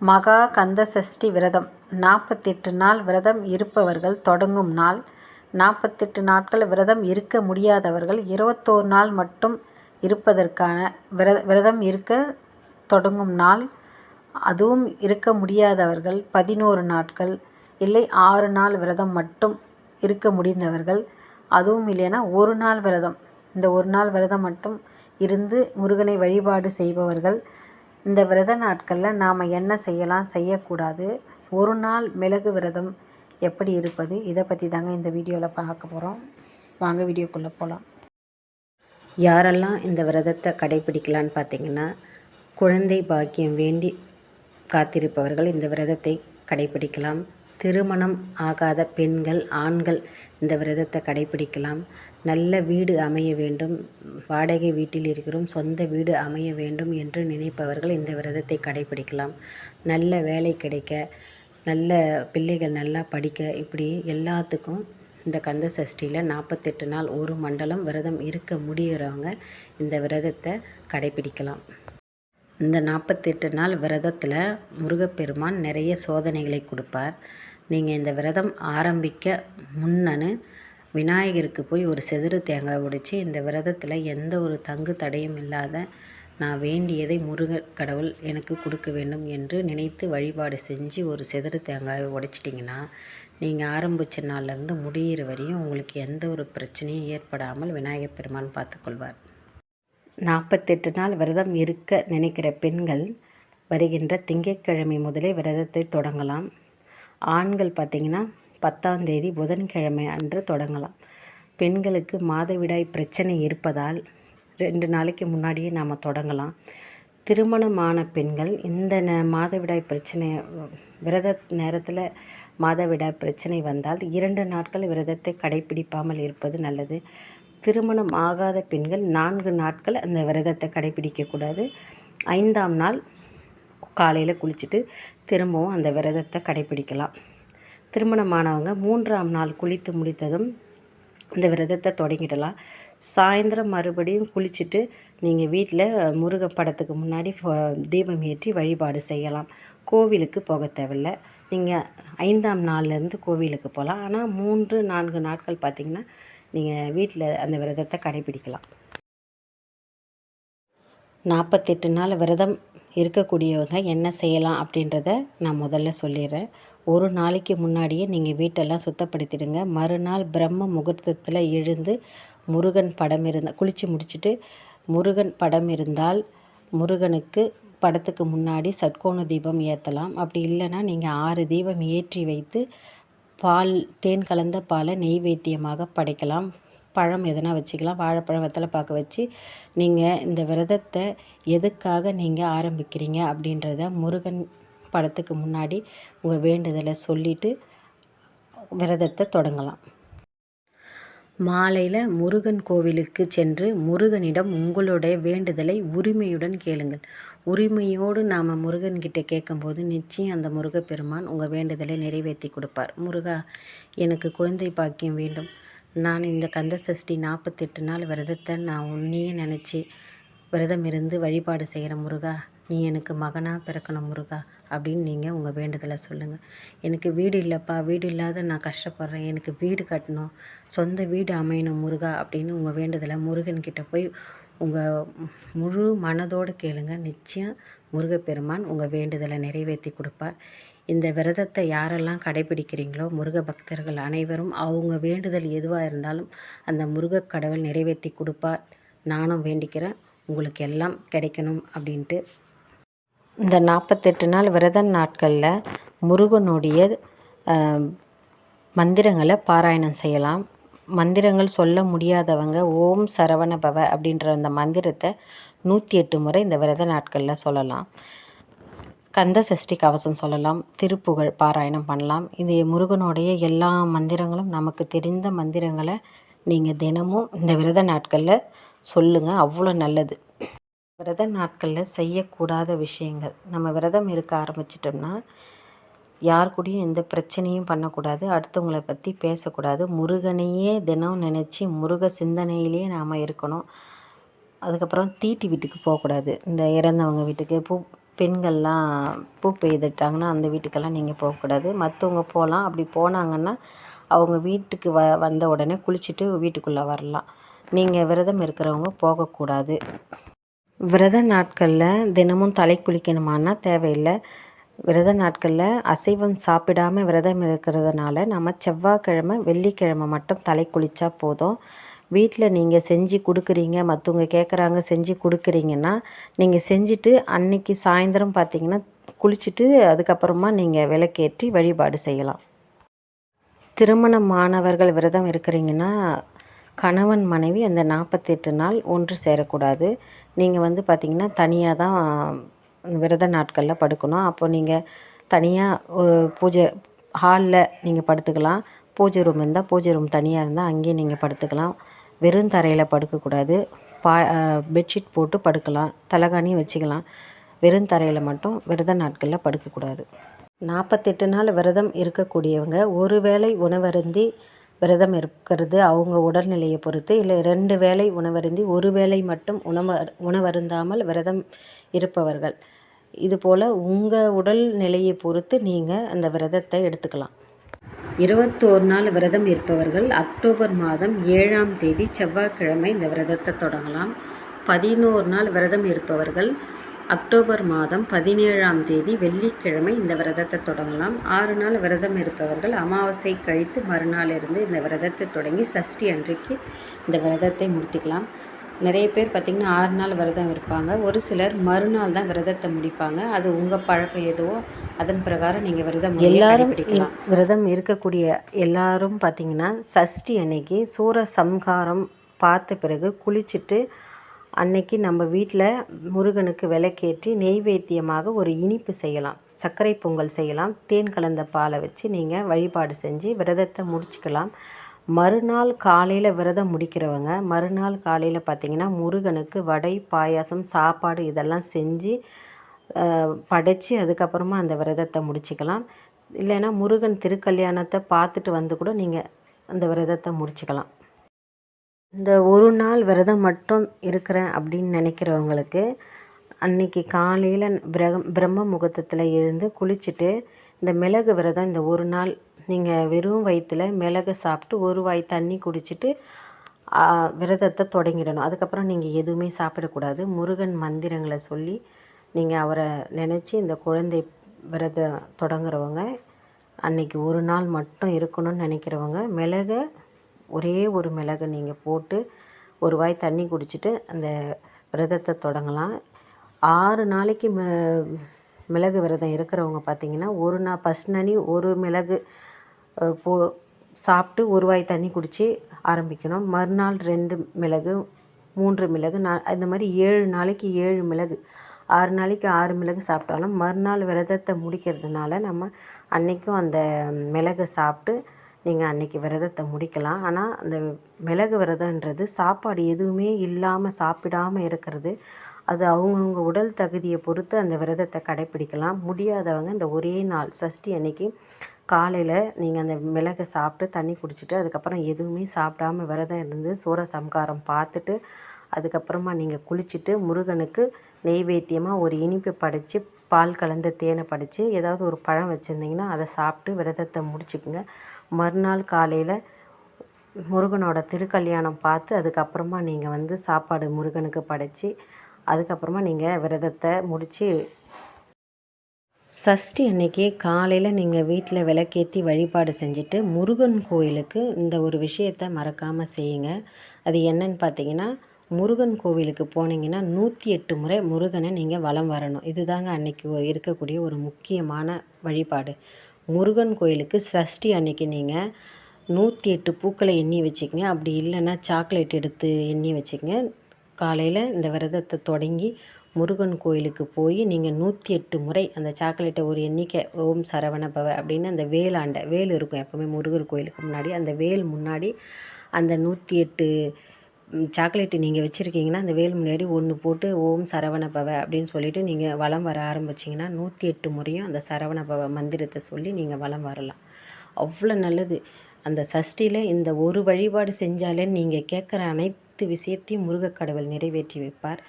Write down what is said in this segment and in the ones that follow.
மகா கந்த சஷ்டி விரதம் 48 நாள் விரதம் இருப்பவர்கள் தொடங்கும் நாள். 48 நாட்கள் விரதம் இருக்க முடியாதவர்கள் 21 நாள் மட்டும் இருப்பதற்கான விரதம் இருக்க தொடங்கும் நாள். அதுவும் இருக்க முடியாதவர்கள் 11 நாட்கள் இல்லை 6 நாள் விரதம் மட்டும் இருக்க முடிந்தவர்கள், அதுவும் இல்லைன்னா ஒரு நாள் விரதம், இந்த ஒரு நாள் விரதம் மட்டும் இருந்து முருகனை வழிபாடு செய்பவர்கள். இந்த விரத நாட்களில் நாம் என்ன செய்யலாம், செய்யக்கூடாது, ஒரு நாள் மிளகு விரதம் எப்படி இருப்பது, இதை பற்றி தாங்க இந்த வீடியோவில் பார்க்க போகிறோம். வாங்க வீடியோக்குள்ளே போகலாம். யாரெல்லாம் இந்த விரதத்தை கடைப்பிடிக்கலான்னு பார்த்தீங்கன்னா, குழந்தை பாக்கியம் வேண்டி காத்திருப்பவர்கள் இந்த விரதத்தை கடைப்பிடிக்கலாம். திருமணம் ஆகாத பெண்கள், ஆண்கள் இந்த விரதத்தை கடைப்பிடிக்கலாம். நல்ல வீடு அமைய வேண்டும், வாடகை வீட்டில் இருக்கிறோம், சொந்த வீடு அமைய வேண்டும் என்று நினைப்பவர்கள் இந்த விரதத்தை கடைப்பிடிக்கலாம். நல்ல வேலை கிடைக்க, நல்ல பிள்ளைகள் நல்லா படிக்க, இப்படி எல்லாத்துக்கும் இந்த கந்த சஷ்டியில் 48 நாள் ஒரு மண்டலம் விரதம் இருக்க முடிகிறவங்க இந்த விரதத்தை கடைப்பிடிக்கலாம். இந்த 48 நாள் விரதத்தில் முருகப்பெருமான் நிறைய சோதனைகளை கொடுப்பார். நீங்கள் இந்த விரதம் ஆரம்பிக்க முன்னனு விநாயகருக்கு போய் ஒரு செதிரு தேங்காய் உடைச்சி, இந்த விரதத்தில் எந்த ஒரு தங்கு தடையும் இல்லாத நான் வேண்டியதை முருகன் கடவுள் எனக்கு கொடுக்க வேண்டும் என்று நினைத்து வழிபாடு செஞ்சு ஒரு செதிரு தேங்காயை உடைச்சிட்டிங்கன்னா, நீங்கள் ஆரம்பித்த நாள்லேருந்து முடிகிற வரையும் உங்களுக்கு எந்த ஒரு பிரச்சனையும் ஏற்படாமல் விநாயகர் பெருமான் பார்த்துக்கொள்வார். 48 நாள் விரதம் இருக்க நினைக்கிற பெண்கள் வருகின்ற திங்கட்கிழமை முதலே விரதத்தை தொடங்கலாம். ஆண்கள் பார்த்திங்கன்னா 10ஆம் தேதி புதன்கிழமை அன்று தொடங்கலாம். பெண்களுக்கு மாதவிடாய் பிரச்சனை இருப்பதால் 2 நாளைக்கு முன்னாடியே நாம் தொடங்கலாம். திருமணமான பெண்கள் இந்த மாதவிடாய் பிரச்சனை விரத நேரத்தில் மாதவிடாய் பிரச்சனை வந்தால் 2 நாட்கள் விரதத்தை கடைப்பிடிப்பாமல் இருப்பது நல்லது. திருமணம் ஆகாத பெண்கள் 4 நாட்கள் அந்த விரதத்தை கடைப்பிடிக்கக்கூடாது. 5ஆம் நாள் காலையில் குளிச்சுட்டு திரும்பவும் அந்த விரதத்தை கடைப்பிடிக்கலாம். திருமணமானவங்க 3ஆம் நாள் குளித்து முடித்ததும் இந்த விரதத்தை தொடங்கிடலாம். சாயந்தரம் மறுபடியும் குளிச்சுட்டு நீங்கள் வீட்டில் முருக படத்துக்கு முன்னாடி தீபம் ஏற்றி வழிபாடு செய்யலாம். கோவிலுக்கு போக தேவையில்லை. நீங்கள் 5ஆம் நாள்லேருந்து கோவிலுக்கு போகலாம். ஆனால் 3-4 நாட்கள் பார்த்திங்கன்னா நீங்கள் வீட்டில் அந்த விரதத்தை கடைப்பிடிக்கலாம். 48 நாள் விரதம் இருக்கக்கூடியவங்க என்ன செய்யலாம் அப்படின்றத நான் முதல்ல சொல்லிடுறேன். ஒரு நாளைக்கு முன்னாடியே நீங்கள் வீட்டெல்லாம் சுத்தப்படுத்திடுங்க. மறுநாள் பிரம்ம முகூர்த்தத்தில் எழுந்து முருகன் படம் குளித்து முடிச்சுட்டு முருகன் படம் இருந்தால் முருகனுக்கு படத்துக்கு முன்னாடி சட்கோண தீபம் ஏற்றலாம். அப்படி இல்லைன்னா நீங்கள் 6 தீபம் ஏற்றி வைத்து பால், தேன் கலந்த பாலை நெய்வேத்தியமாக படைக்கலாம். பழம் எதனா வச்சுக்கலாம். வாழைப்பழம், வெத்தலை பாக்கு வச்சு நீங்கள் இந்த விரதத்தை எதுக்காக நீங்கள் ஆரம்பிக்கிறீங்க அப்படின்றத முருகன் படத்துக்கு முன்னாடி உங்கள் வேண்டுதலை சொல்லிவிட்டு விரதத்தை தொடங்கலாம். மாலையில் முருகன் கோவிலுக்கு சென்று முருகனிடம் உங்களுடைய வேண்டுதலை உரிமையுடன் கேளுங்கள். உரிமையோடு நாம் முருகன்கிட்ட கேட்கும்போது நிச்சயம் அந்த முருகப்பெருமான் உங்கள் வேண்டுதலை நிறைவேற்றி கொடுப்பார். முருகா, எனக்கு குழந்தை பாக்கியம் வேண்டும், நான் இந்த கந்த சஷ்டி 48 நாள் விரதத்தை நான் உன்னையே நினச்சி விரதம் இருந்து வழிபாடு செய்கிற முருகா, நீ எனக்கு மகனாக பிறக்கணும் முருகா அப்படின்னு நீங்கள் உங்கள் வேண்டுதலை சொல்லுங்கள். எனக்கு வீடு இல்லைப்பா, வீடு இல்லாத நான் கஷ்டப்படுறேன், எனக்கு வீடு கட்டணும், சொந்த வீடு அமையணும் முருகா அப்படின்னு உங்கள் வேண்டுதலை முருகன்கிட்ட போய் உங்கள் முழு மனதோடு கேளுங்க. நிச்சயம் முருகப்பெருமான் உங்கள் வேண்டுதலை நிறைவேற்றி கொடுப்பார். இந்த விரதத்தை யாரெல்லாம் கடைப்பிடிக்கிறீங்களோ முருக பக்தர்கள் அனைவரும் அவங்க வேண்டுதல் எதுவாக இருந்தாலும் அந்த முருகக் கடவுள் நிறைவேற்றி கொடுப்பார். நானும் வேண்டிக்கிறேன் உங்களுக்கு எல்லாம் கிடைக்கணும் அப்படின்ட்டு. இந்த 48 நாள் விரத நாட்களில் முருகனுடைய மந்திரங்களை பாராயணம் செய்யலாம். மந்திரங்கள் சொல்ல முடியாதவங்க ஓம் சரவண பவ அப்படின்ற அந்த மந்திரத்தை 108 முறை இந்த விரத நாட்களில் சொல்லலாம். கந்த சஷ்டி கவசம் சொல்லலாம், திருப்புகழ் பாராயணம் பண்ணலாம். இது முருகனுடைய எல்லா மந்திரங்களும் நமக்கு தெரிந்த மந்திரங்களை நீங்கள் தினமும் இந்த விரத நாட்களில் சொல்லுங்கள், அவ்வளோ நல்லது. விரத நாட்களில் செய்யக்கூடாத விஷயங்கள், நம்ம விரதம் இருக்க ஆரம்பிச்சிட்டோம்னா யார் கூடயும் எந்த பிரச்சனையும் பண்ணக்கூடாது, அடுத்தவங்களை பற்றி பேசக்கூடாது, முருகனையே தினம் நினச்சி முருக சிந்தனையிலேயே நாம் இருக்கணும். அதுக்கப்புறம் தீட்டு வீட்டுக்கு போகக்கூடாது, இந்த இறந்தவங்க வீட்டுக்கு பெண்கள்லாம் பூ பெய்துட்டாங்கன்னா அந்த வீட்டுக்கெல்லாம் நீங்கள் போகக்கூடாது. மற்றவங்க போகலாம். அப்படி போனாங்கன்னா அவங்க வீட்டுக்கு வந்த உடனே குளிச்சுட்டு வீட்டுக்குள்ளே வரலாம். நீங்கள் விரதம் இருக்கிறவங்க போகக்கூடாது. விரத நாட்களில் தினமும் தலை குளிக்கணுமான்னா தேவையில்லை. விரத நாட்களில் அசைவம் சாப்பிடாமல் விரதம் இருக்கிறதுனால நம்ம செவ்வாய்க்கிழமை வெள்ளிக்கிழமை மட்டும் தலை குளித்தா போதும். வீட்டில் நீங்கள் செஞ்சு கொடுக்குறீங்க, மற்றவங்க கேட்குறாங்க செஞ்சு கொடுக்குறீங்கன்னா நீங்கள் செஞ்சுட்டு அன்றைக்கி சாயந்தரம் பார்த்திங்கன்னா குளிச்சுட்டு அதுக்கப்புறமா நீங்கள் விளக்கேற்றி வழிபாடு செய்யலாம். திருமணமானவர்கள் விரதம் இருக்கிறீங்கன்னா கணவன் மனைவி அந்த 48 நாள் ஒன்று சேரக்கூடாது. நீங்கள் பார்த்திங்கன்னா தனியாக தான் விரத நாட்களில் படுக்கணும். அப்போ நீங்கள் தனியாக பூஜை ஹாலில் நீங்கள் படுத்துக்கலாம். பூஜை ரூம் இருந்தால் பூஜை ரூம் தனியாக இருந்தால் அங்கேயும் நீங்கள் படுத்துக்கலாம். வெறும் தரையில் படுக்கக்கூடாது. பெட்ஷீட் போட்டு படுக்கலாம். தலகாணியும் வச்சுக்கலாம். வெறும் தரையில் மட்டும் விரத நாட்களில் படுக்கக்கூடாது. 48 நாள் விரதம் இருக்கக்கூடியவங்க ஒரு வேளை உணவருந்தி விரதம் இருக்கிறது அவங்க உடல்நிலையை பொறுத்து. இல்லை 2 வேளை உணவருந்தி ஒரு வேளை மட்டும் உணவருந்தாமல் விரதம் இருப்பவர்கள். இதுபோல் உங்கள் உடல் நிலையை பொறுத்து நீங்கள் அந்த விரதத்தை எடுத்துக்கலாம். 21 நாள் விரதம் இருப்பவர்கள் அக்டோபர் மாதம் 7ஆம் தேதி செவ்வாய்க்கிழமை இந்த விரதத்தை தொடங்கலாம். 11 நாள் விரதம் இருப்பவர்கள் அக்டோபர் மாதம் 17ஆம் தேதி வெள்ளிக்கிழமை இந்த விரதத்தை தொடங்கலாம். 6 நாள் விரதம் இருப்பவர்கள் அமாவாசை கழித்து மறுநாள் இருந்து இந்த விரதத்தை தொடங்கி சஷ்டி அன்றைக்கு இந்த விரதத்தை முடித்துக்கலாம். நிறைய பேர் பார்த்திங்கன்னா 6 நாள் விரதம் இருப்பாங்க. ஒரு சிலர் மறுநாள் தான் விரதத்தை முடிப்பாங்க. அது உங்கள் பழக்கம் எதுவோ அதன் பிரகாரம் நீங்கள் விரதம் எல்லாரும் விரதம் இருக்கக்கூடிய எல்லாரும் பார்த்திங்கன்னா சஷ்டி அன்னைக்கு சூரசம்ஹாரம் பார்த்த பிறகு குளிச்சுட்டு அன்னைக்கு நம்ம வீட்டில் முருகனுக்கு விளக்கேற்றி நெய்வேத்தியமாக ஒரு இனிப்பு செய்யலாம். சர்க்கரை பொங்கல் செய்யலாம். தேன் கலந்த பாலை வச்சு நீங்கள் வழிபாடு செஞ்சு விரதத்தை முடிச்சுக்கலாம். மறுநாள் காலையில் விரதம் முடிக்கிறவங்க மறுநாள் காலையில் பார்த்திங்கன்னா முருகனுக்கு வடை, பாயாசம், சாப்பாடு இதெல்லாம் செஞ்சு படைச்சி அதுக்கப்புறமா அந்த விரதத்தை முடிச்சுக்கலாம். இல்லைன்னா முருகன் திருக்கல்யாணத்தை பார்த்துட்டு வந்து கூட நீங்கள் அந்த விரதத்தை முடிச்சுக்கலாம். இந்த ஒரு நாள் விரதம் மட்டும் இருக்கிறேன் அப்படின்னு நினைக்கிறவங்களுக்கு அன்றைக்கி காலையில் பிரம்ம முகூர்த்தத்தில் எழுந்து குளிச்சுட்டு இந்த மிளகு விரதம் இந்த ஒரு நாள் நீங்கள் வெறும் வயிற்றில் மிளகு சாப்பிட்டு ஒரு வாய் தண்ணி குடிச்சிட்டு விரதத்தை தொடங்கிடணும். அதுக்கப்புறம் நீங்கள் எதுவுமே சாப்பிடக்கூடாது. முருகன் மந்திரங்களை சொல்லி நீங்கள் அவரை நினச்சி இந்த குழந்தை விரதம் தொடங்குறவங்க அன்றைக்கி ஒரு நாள் மட்டும் இருக்கணும்னு நினைக்கிறவங்க மிளகை ஒரே ஒரு மிளகு நீங்கள் போட்டு ஒரு வாய் தண்ணி குடிச்சிட்டு அந்த விரதத்தை தொடங்கலாம். 6 நாளைக்கு மிளகு விரதம் இருக்கிறவங்க பார்த்திங்கன்னா ஒரு நாள் ஃபஸ்ட் நனி ஒரு மிளகு சாப்பிட்டு ஒரு வாய் தண்ணி குடித்து ஆரம்பிக்கணும். மறுநாள் 2 மிளகு, 3 மிளகு, இந்த மாதிரி 7 நாளைக்கு 7 மிளகு, 6 நாளைக்கு 6 மிளகு சாப்பிட்டாலும் மறுநாள் விரதத்தை முடிக்கிறதுனால நம்ம அன்றைக்கும் அந்த மிளகு சாப்பிட்டு நீங்கள் அன்றைக்கி விரதத்தை முடிக்கலாம். ஆனால் அந்த மிளகு விரதன்றது சாப்பாடு எதுவுமே இல்லாமல் சாப்பிடாமல் இருக்கிறது. அது அவங்கவுங்க உடல் தகுதியை பொறுத்து அந்த விரதத்தை கடைப்பிடிக்கலாம். முடியாதவங்க இந்த ஒரே நாள் சஷ்டி அன்னைக்கு காலையில் நீங்கள் அந்த மிளகை சாப்பிட்டு தண்ணி குடிச்சிட்டு அதுக்கப்புறம் எதுவுமே சாப்பிடாம விரதம் இருந்து சூரசம்ஹாரம் பார்த்துட்டு அதுக்கப்புறமா நீங்கள் குளிச்சுட்டு முருகனுக்கு நெய்வேத்தியமாக ஒரு இனிப்பு படைச்சி பால் கலந்த தேனை படைச்சி ஏதாவது ஒரு பழம் வச்சுருந்திங்கன்னா அதை சாப்பிட்டு விரதத்தை முடிச்சுக்குங்க. மறுநாள் காலையில் முருகனோட திருக்கல்யாணம் பார்த்து அதுக்கப்புறமா நீங்கள் சாப்பாடு முருகனுக்கு படைச்சி அதுக்கப்புறமா நீங்கள் விரதத்தை முடித்து சஷ்டி அன்னைக்கு காலையில் நீங்கள் வீட்டில் விளக்கேற்றி வழிபாடு செஞ்சுட்டு முருகன் கோயிலுக்கு இந்த ஒரு விஷயத்தை மறக்காமல் செய்யுங்க. அது என்னன்னு பார்த்தீங்கன்னா முருகன் கோவிலுக்கு போனீங்கன்னா 108 முறை முருகனை நீங்கள் வலம் வரணும். இதுதாங்க அன்னைக்கு இருக்கக்கூடிய ஒரு முக்கியமான வழிபாடு. முருகன் கோயிலுக்கு சஷ்டி அன்னைக்கு நீங்கள் 108 பூக்களை எண்ணி வச்சுக்கங்க. அப்படி இல்லைன்னா சாக்லேட் எடுத்து எண்ணி வச்சுக்கங்க. காலையில் இந்த விரதத்தை தொடங்கி முருகன் கோயிலுக்கு போய் நீங்கள் 108 முறை அந்த சாக்லேட்டை ஒரு எண்ணிக்கை ஓம் சரவண பவ அப்படின்னு அந்த வேல் இருக்கும் எப்போவுமே முருகர் கோயிலுக்கு முன்னாடி. அந்த வேல் முன்னாடி அந்த 108 சாக்லேட்டு நீங்கள் வச்சுருக்கீங்கன்னா அந்த வேல் முன்னாடி ஒன்று போட்டு ஓம் சரவண பவ அப்படின்னு சொல்லிவிட்டு நீங்கள் வலம் வர ஆரம்பிச்சிங்கன்னா 108 முறையும் அந்த சரவண பவ மந்திரத்தை சொல்லி நீங்கள் வலம் வரலாம். அவ்வளோ நல்லது. அந்த சஷ்டியில் இந்த ஒரு வழிபாடு செஞ்சாலே நீங்கள் கேட்குற அனைத்து விஷயத்தையும் முருகக்கடவுள் நிறைவேற்றி வைப்பார்.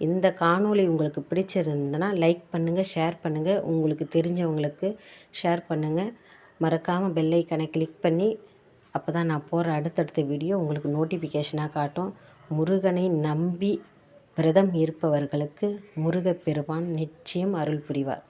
இந்த காணொளி உங்களுக்கு பிடிச்சிருந்ததுன்னா லைக் பண்ணுங்கள், ஷேர் பண்ணுங்கள், உங்களுக்கு தெரிஞ்சவங்களுக்கு ஷேர் பண்ணுங்கள். மறக்காமல் பெல் ஐக்கானை கிளிக் பண்ணி அப்போ தான் நான் போகிற அடுத்தடுத்த வீடியோ உங்களுக்கு நோட்டிஃபிகேஷனாக காட்டும். முருகனை நம்பி விரதம் இருப்பவர்களுக்கு முருகப்பெருமான் நிச்சயம் அருள் புரிவார்.